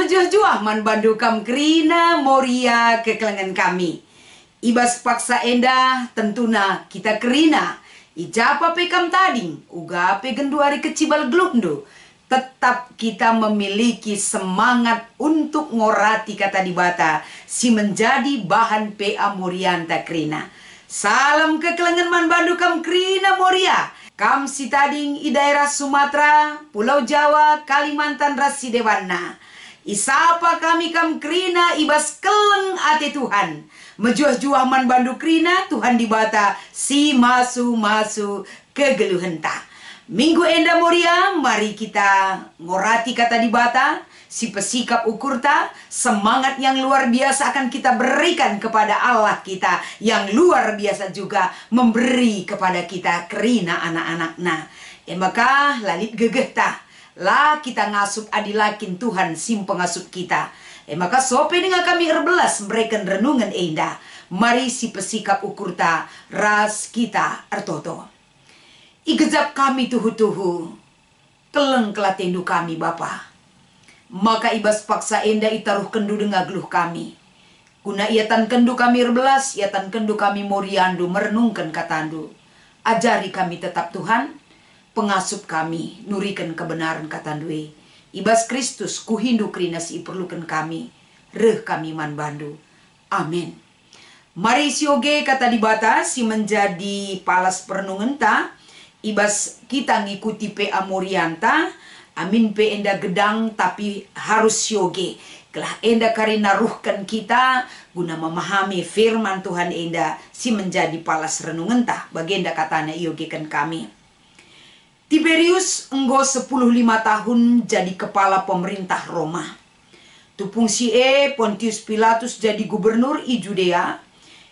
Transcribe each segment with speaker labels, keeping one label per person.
Speaker 1: Mejuah-juah man bandu kam kerina moria kekelengan kami. Ibas paksa endah tentuna kita kerina. Ijapa pekam tading, uga pe genduari kecibal glukndo. Tetap kita memiliki semangat untuk ngorati kata dibata. Si menjadi bahan PA Morianta kerina. Salam kekelengan man bandu kam kerina moria. Kam si tading i daerah Sumatera, Pulau Jawa, Kalimantan rasi dewana. Isapa kami kam krina ibas keleng ate Tuhan. Mejuah-juah man bandu krina Tuhan dibata si masu-masu kegeluhenta. Minggu enda moria mari kita ngorati kata dibata. Si pesikap ukurta semangat yang luar biasa akan kita berikan kepada Allah kita. Yang luar biasa juga memberi kepada kita kerina anak-anakna. Maka lalit gegehta. Lah kita ngasup adilakin Tuhan sim pengasup kita. Maka sope dengan kami erbelas memberikan renungan indah. Mari si pesikap ukurta ras kita ertoto. Igejap kami tuhu-tuhu. Keleng kelatendu kami Bapa. Maka ibas paksa indah itaruh kendu dengan geluh kami. Guna iatan kendu kami erbelas, iatan kendu kami moriandu merenungkan katandu. Ajari kami tetap Tuhan. Pengasup kami, nurikan kebenaran kata due. Ibas Kristus kuhindu krinas iperlukan kami. Reh kami man bandu. Amin. Mari sioge kata dibata si menjadi palas perenungan ta. Ibas kita ngikuti PA Morianta. Amin pe enda gedang tapi harus sioge. Kelah enda karina ruhkan kita guna memahami firman Tuhan enda si menjadi palas renungan ta. Bagenda katanya iogekan kami. Tiberius enggo 15 tahun jadi kepala pemerintah Roma. Tupung Pontius Pilatus jadi gubernur i Judea,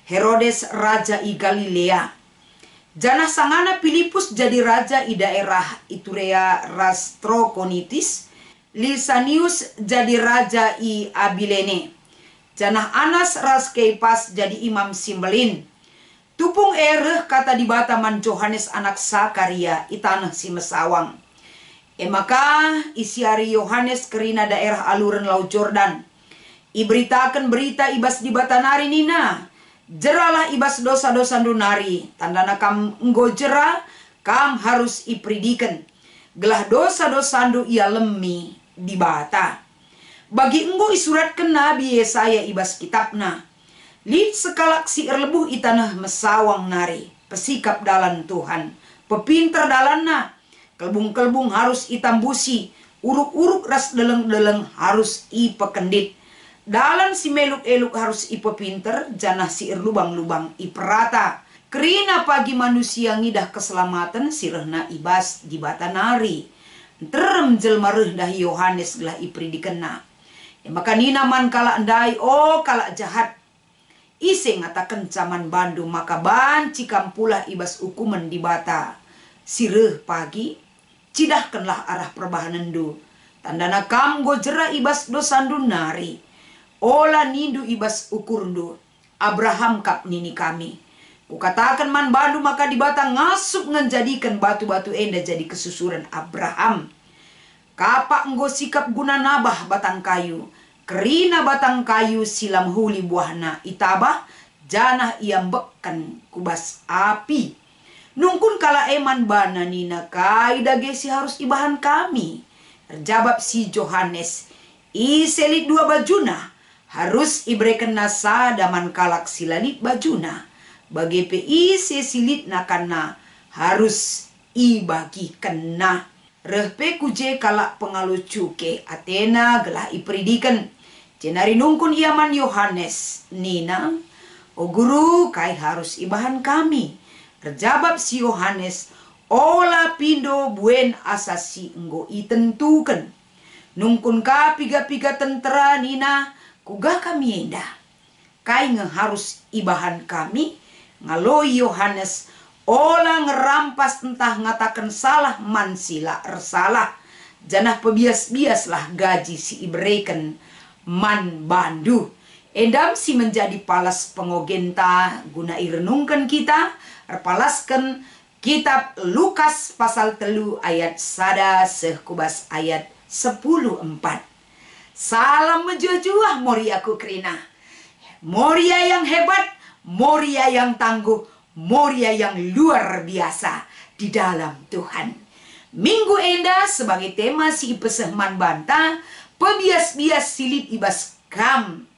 Speaker 1: Herodes raja i Galilea. Janah sangana Filipus jadi raja i daerah Iturea Rastrokonitis, Lisanius jadi raja i Abilene. Janah Anas ras Keipas jadi imam Simbelin. Tupung ereh kata dibata man Johannes anak Sakaria itanah si mesawang. Maka isiari Yohanes kerina daerah aluran Laut Jordan. Iberitakan berita ibas dibata nari nina. Jeralah ibas dosa-dosa nari. Tandana kam enggo jera, kam harus ipridikan. Gelah dosa-dosa ndu ia lemi dibata. Bagi enggo isuratkan Nabi Yesaya ibas kitabna. Lid sekalak si erlebuh itanah mesawang nari. Pesikap dalan Tuhan. Pepinter dalanna. Kelbung-kelbung harus itambusi. Uruk-uruk ras deleng-deleng harus ipekendit. Dalan si meluk-eluk harus ipepinter. Janah si erlubang-lubang iperata. Kerina pagi manusia ngidah keselamatan sirehna ibas dibata nari. Terem jelma rehdah Yohanes gelah ipridikena. Maka nina man kala endai kala jahat. Ise ngatakan zaman bandu maka banci kampulah ibas ukuman dibata. Sireh pagi, cidahkanlah arah perbahanan du. Tandana kam gojera ibas dosandu nari. Ola nindu ibas ukurdu. Abraham kap nini kami. Kukatakan man bandu maka dibata ngasup menjadikan batu-batu enda jadi kesusuran Abraham. Kapak nggo sikap guna nabah batang kayu. Kerina batang kayu silam huli buahna itabah janah iambekkan kubas api. Nungkun kala eman bana nina kaida gesi harus ibahan kami. Terjawab si Johannes. Iselit 2 bajuna. Harus ibrekan nasa daman kalak silalit bajuna. Bagi ise silit nakana harus ibagi kena. Rehpe kuje kalak pengalucuke Athena gelah ipridikan. Jenari nungkun iaman Yohanes nina. O guru kai harus ibahan kami. Terjawab si Yohanes. Ola pindo buen asasi enggo itentukan. Nungkun ka piga-piga tentera nina. Kuga kami endah. Kai harus ibahan kami. Ngaloi Yohanes. Ola ngerampas entah ngatakan salah man sila ersalah. Janah pebias-bias lah gaji si ibrekan man bandu. Endam si menjadi palas pengogenta guna irenungkan kita. Erpalaskan kitab Lukas pasal 3 ayat 1 sekubas ayat 10:4. Salam menjuah Moriaku Krina. Moria yang hebat, Moria yang tangguh, Moria yang luar biasa di dalam Tuhan. Minggu enda sebagai tema si pesehman banta, pebias-bias silit ibas kam.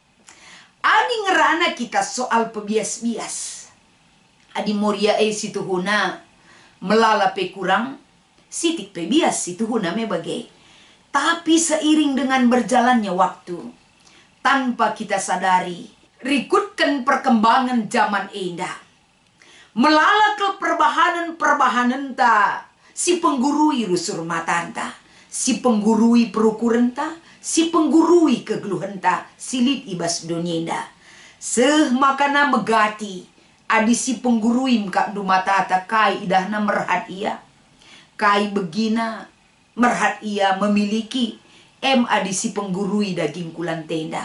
Speaker 1: Adi ngerana kita soal pebias-bias. Adi Moria situ huna melala pe kurang, sitik pebias situ huna me bagai. Tapi seiring dengan berjalannya waktu, tanpa kita sadari, rikutkan perkembangan zaman enda. Melala ke perbahanan ta, si penggurui rusur matanta, si penggurui perukurenta, si penggurui kegeluhenta, silit ibas donyenda. Seh makana megati, adi si penggurui mka dumatata kai idahna merhat ia. Kai begina, merhat ia memiliki adi si penggurui daging kulan tenda.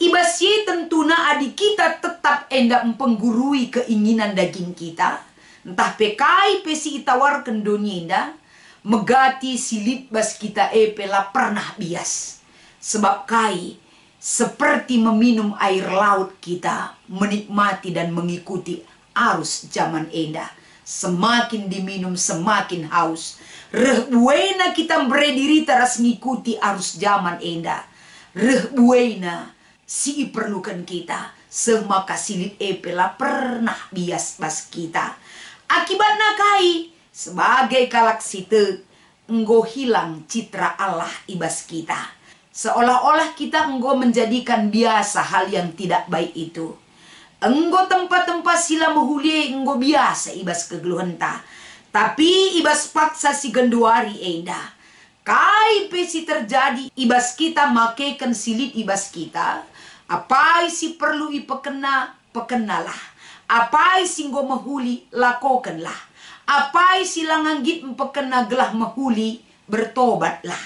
Speaker 1: Ibasye tentuna adi kita tetap enda mempenggurui keinginan daging kita. Entah pekai pesi itawarkan donyenda, megati silit bas kita pela pernah bias. Sebab kai seperti meminum air laut kita, menikmati dan mengikuti arus zaman enda. Semakin diminum semakin haus. Rehbuena kita berdiri teras ngikuti arus zaman enda. Rehbuena si perlukan kita. Semaka silit epela pernah bias bas kita. Akibatnya kai sebagai kalak situ enggo hilang citra Allah ibas kita. Seolah-olah kita enggo menjadikan biasa hal yang tidak baik itu. Enggo tempat-tempat sila mehulie enggo biasa ibas kegeluhenta. Tapi ibas paksa si genduari enda. Kai pesi terjadi ibas kita makekan silit ibas kita. Apai si perlu ipekena, pekenalah. Apai si enggo mehuli, lakokanlah. Apai si langanggit empekena gelah mehuli, bertobatlah.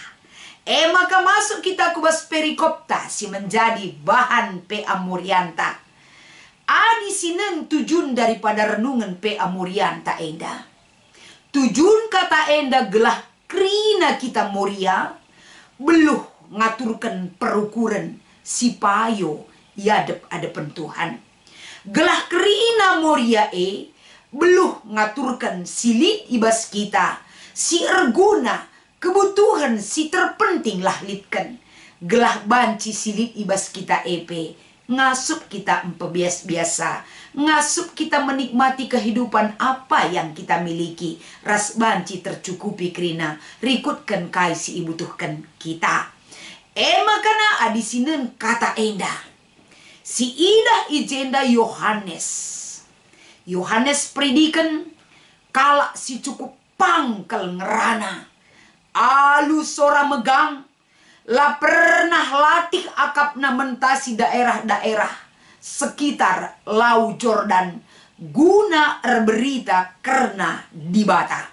Speaker 1: Maka masuk kita kubas perikopta si menjadi bahan P.A. Morianta. Adi sinen tujun daripada renungan P.A. Morianta enda. Tujun kata enda gelah krina kita Moria, beluh ngaturkan perukuran si payo yadep-adepen Tuhan. Gelah krina Moria beluh ngaturkan silit ibas kita, si erguna kebutuhan si terpenting lah litkan. Gelah banci silit ibas kita ngasup kita empebias-biasa, ngasup kita menikmati kehidupan apa yang kita miliki. Ras banci tercukupi krina, rikutkan kai si ibutuhkan kita. Makana adisinen kata enda. Si idah ijenda Yohanes. Yohanes predikan kalak si cukup pangkel ngerana. Alu sora megang. La pernah latih akapna mentasi daerah-daerah sekitar Lau Jordan guna berita karena dibata.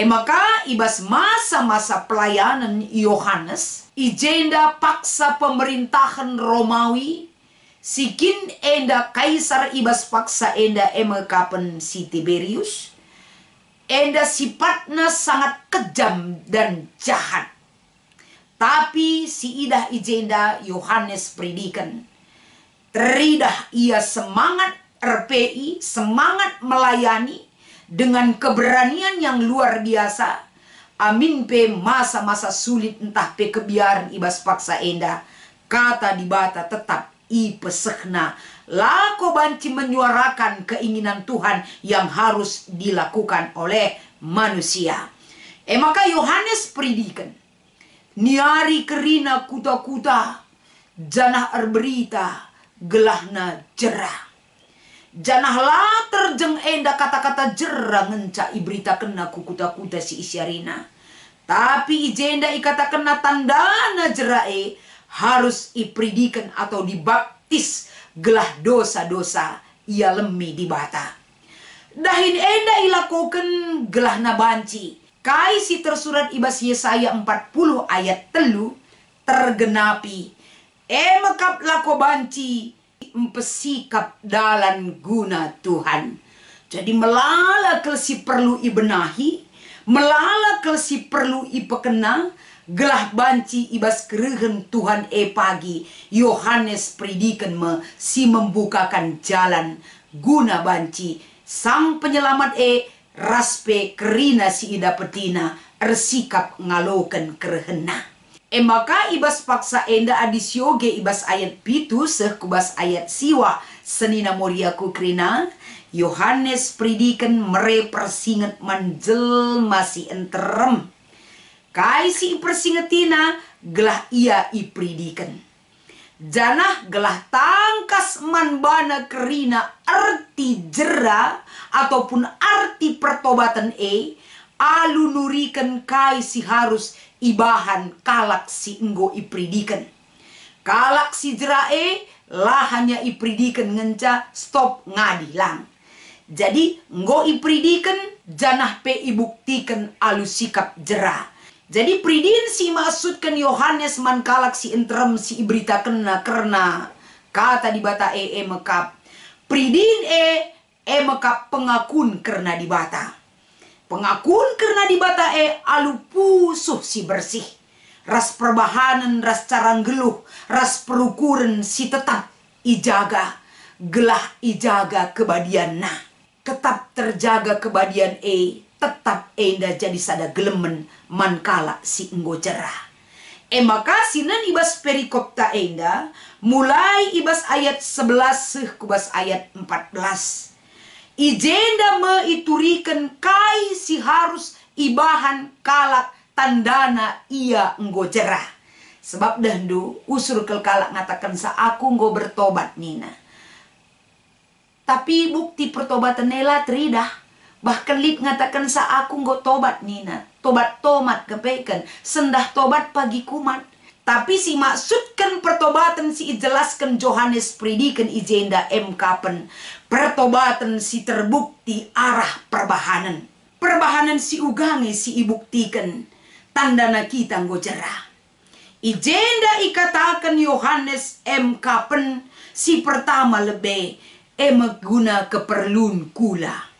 Speaker 1: Maka ibas masa-masa pelayanan Yohanes, ijenda paksa pemerintahan Romawi, sikin enda kaisar ibas paksa enda emekapen si Tiberius, enda sifatnya sangat kejam dan jahat. Tapi si idah ijenda Yohanes predikan, teridah ia semangat RPI, semangat melayani dengan keberanian yang luar biasa. Amin pe masa-masa sulit entah pe kebiaran ibas paksa enda. Kata dibata tetap i pesehna. Lako banci menyuarakan keinginan Tuhan yang harus dilakukan oleh manusia. Maka Yohanes predikan. Niari kerina kuta-kuta, janah berita, gelahna jerah. Janahlah terjeng enda kata-kata jerah ngenca iberita kena kukuta-kuta si isyarina. Tapi ijenda ikata kena tandana jerah harus ipridikan atau dibaptis gelah dosa-dosa ia lemi dibata. Dahin enda ilakoken gelahna banci. Kai si tersurat ibas Yesaya 40 ayat 3 tergenapi. Mekap lako banci empesikap dalan guna Tuhan. Jadi melala kel si perlu ibenahi, melala kel si perlu ipekena, Gelah banci ibas kerehen Tuhan pagi Yohanes predikan si membukakan jalan guna banci sang penyelamat raspe kerina si ida petina ersikap ngaloken kerehena. Maka ibas paksa enda adisyoge ibas ayat pitu seh kubas ayat siwa senina moriaku kerina Yohanes predikan mere persinget manjel masih enterem. Kai si persingetina gelah ia ipridikan. Janah gelah tangkas manbana kerina arti jera ataupun arti pertobatan alu nurikan kai si harus ibahan kalak si enggo ipridikan. Kalak si jera lah hanya ipridikan ngenca stop ngadilang. Jadi enggo ipridikan janah pe ibuktikan alu sikap jera. Jadi pridin si maksudkan Yohanes man kalak si entrem si iberita kena karena kata di bata mekap. Pridin mekap pengakun karena di bata. Pengakun karena di bata alu pusuh si bersih. Ras perbahanan, ras carang geluh, ras perukuran si tetap ijaga. Gelah ijaga kebadian nah. Tetap terjaga kebadian tetap enda jadi sada gelemen mankala si enggo cerah. Maka sinan ibas perikop ta enda mulai ibas ayat 11 kubas ayat 14. Ijenda meiturikan kai si harus ibahan kalak tandana ia enggo cerah. Sebab dahdu usur kel kalak ngatakan sa aku enggo bertobat nina. Tapi bukti pertobatan nela teridah. Bahkan lip ngatakan sa aku nggo tobat nina. Tobat tomat kepeken. Sendah tobat pagi kumat. Tapi si maksudkan pertobatan si ijelaskan Yohanes predikan ijenda kapen. Pertobatan si terbukti arah perbahanan. Perbahanan si ugangi si ibuktikan. Tandana kita nggo jerah. Ijenda ikatakan Yohanes kapen. Si pertama lebih guna keperluan kula.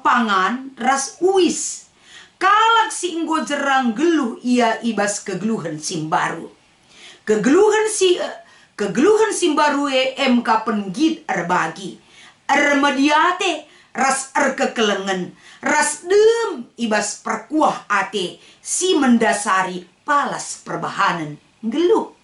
Speaker 1: Pangan ras uis. Kalak si enggo jerang geluh ia ibas kegeluhan simbaru. Kegeluhan simbaru kapen gid erbagi. Ermediate ras erkekelengen. Ras dem ibas perkuah ate si mendasari palas perbahanan geluh.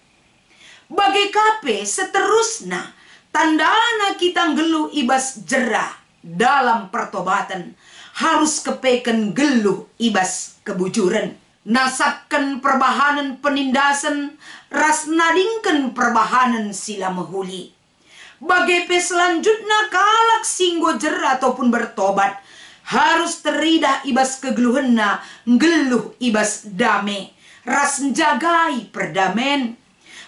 Speaker 1: Bagai kape seterusna tandana kita geluh ibas jerah dalam pertobatan harus kepeken geluh ibas kebujuran. Nasabkan perbahanan penindasan ras nadingkan perbahanan sila mehuli. Bagai selanjutnya kalak singgo jerah ataupun bertobat harus teridah ibas kegeluhenna geluh ibas dame ras jagai perdamen.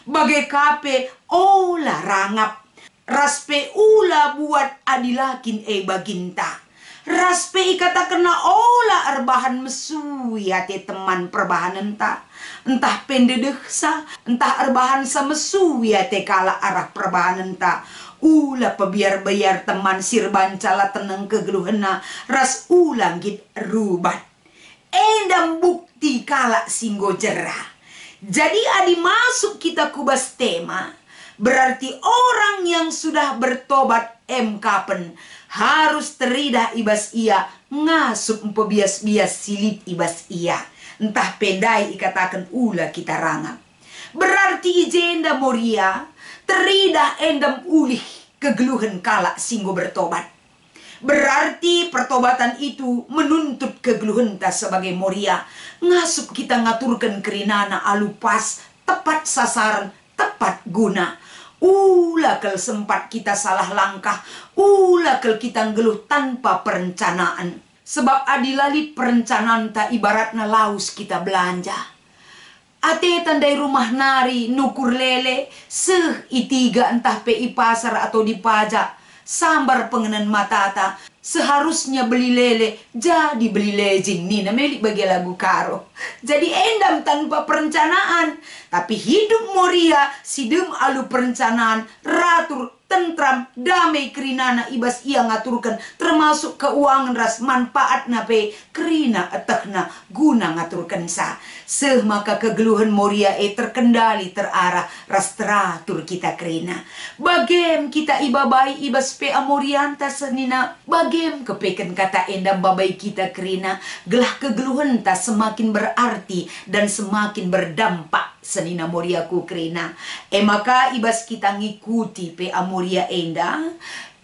Speaker 1: Bagai kape olah rangap raspe ula buat adilakin baginta. Raspe kata kena ola erbahan mesu ya te teman perbahanan ta. Entah pendedeksa, entah erbahan sa mesu ya te kala arah perbahanan ta. Ula pebiar bayar teman sirban cala teneng kegeluhena ras ulang git rubat. Endam bukti kala singgo jerah. Jadi adi masuk kita kubas tema. Berarti orang yang sudah bertobat kapen harus teridah ibas ia ngasup bias-bias silip ibas ia. Entah pendai ikatakan ula kita rangap. Berarti ijenda moria teridah endam ulih kegeluhan kalak singgo bertobat. Berarti pertobatan itu menuntut kegeluhan ta sebagai moria. Ngasup kita ngaturkan kerinana alupas tepat sasaran tepat guna. Ulah kel sempat kita salah langkah. Ulah kel kita ngeluh tanpa perencanaan. Sebab adilali perencanaan tak ibaratna laus kita belanja. Ate tandai rumah nari nukur lele. Itiga entah PI pasar atau di pajak. Sambar pengenan matata. Seharusnya beli lele, jadi beli lejing. Nina melik bagi lagu karo. Jadi endam tanpa perencanaan. Tapi hidup moria, sidem alu perencanaan, ratur tentram, damai kerinana ibas ia ngaturkan, termasuk keuangan ras manfaat nape kerina etekna guna ngaturkan sa. Seh maka kegeluhan moria terkendali terarah ras teratur kita kerina. Bagem kita ibabai ibas pe amorianta senina, bagem kepeken kata endam babai kita kerina, gelah kegeluhan ta semakin berarti dan semakin berdampak senina moriaku kerina. Maka ibas kita ngikuti pe amoria enda,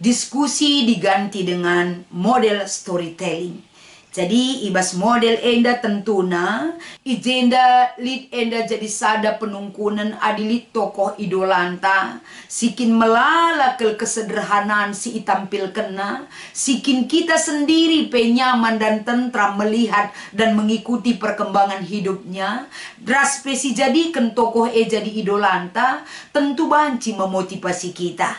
Speaker 1: diskusi diganti dengan model storytelling. Jadi ibas model enda tentuna ijenda lid enda jadi sada penungkunan adilit tokoh idolanta, sikin melala kesederhanaan si itampil kena, sikin kita sendiri pe nyaman dan tentram melihat dan mengikuti perkembangan hidupnya. Dras pe si jadikan tokoh jadi idolanta, tentu banci memotivasi kita.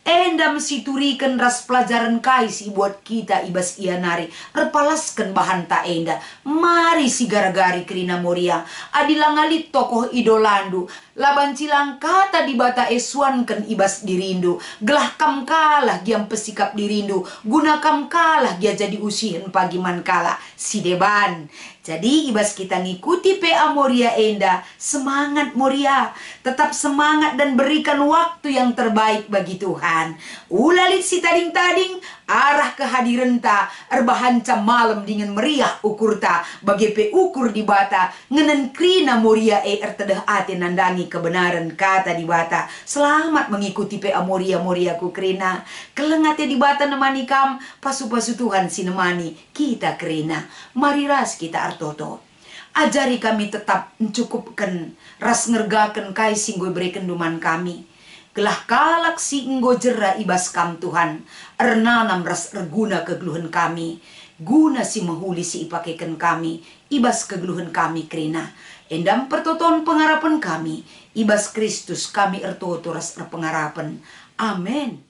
Speaker 1: Enda mensiturikan ras pelajaran kaisi buat kita ibas ia nari repalaskan bahan ta enda. Mari si gara-gari kerina moria adilangalit tokoh idolandu laban cilang kata dibata eswankan ibas dirindu, gelah kam kalah giam pesikap dirindu, guna kam kalah gia jadi usihin pagi man kala si deban. Jadi ibas kita ngikuti PA Moria enda, semangat Moria, tetap semangat dan berikan waktu yang terbaik bagi Tuhan. Ulalit si tading-tading, arah kehadiran ta, erbahanca malam dengan meriah ukur ta, bagi pe ukur di bata, ngenen krina Moria ertedah ate nandani kebenaran kata di bata. Selamat mengikuti PA Moria ku krina, kelengate di bata nemani kam, pasu-pasu Tuhan si nemani kita krina. Mari ras kita Toto. Ajari kami tetap mencukupkan ras ngergakan kai singgo berikan duman kami. Gelah kalak si enggo jera ibas kam Tuhan. Ernanam ras erguna kegeluhan kami. Guna si mahuli si ipakekan kami. Ibas kegeluhan kami kerina. Endam pertoton pengharapan kami. Ibas Kristus kami ertoto ras erpengarapan. Amin.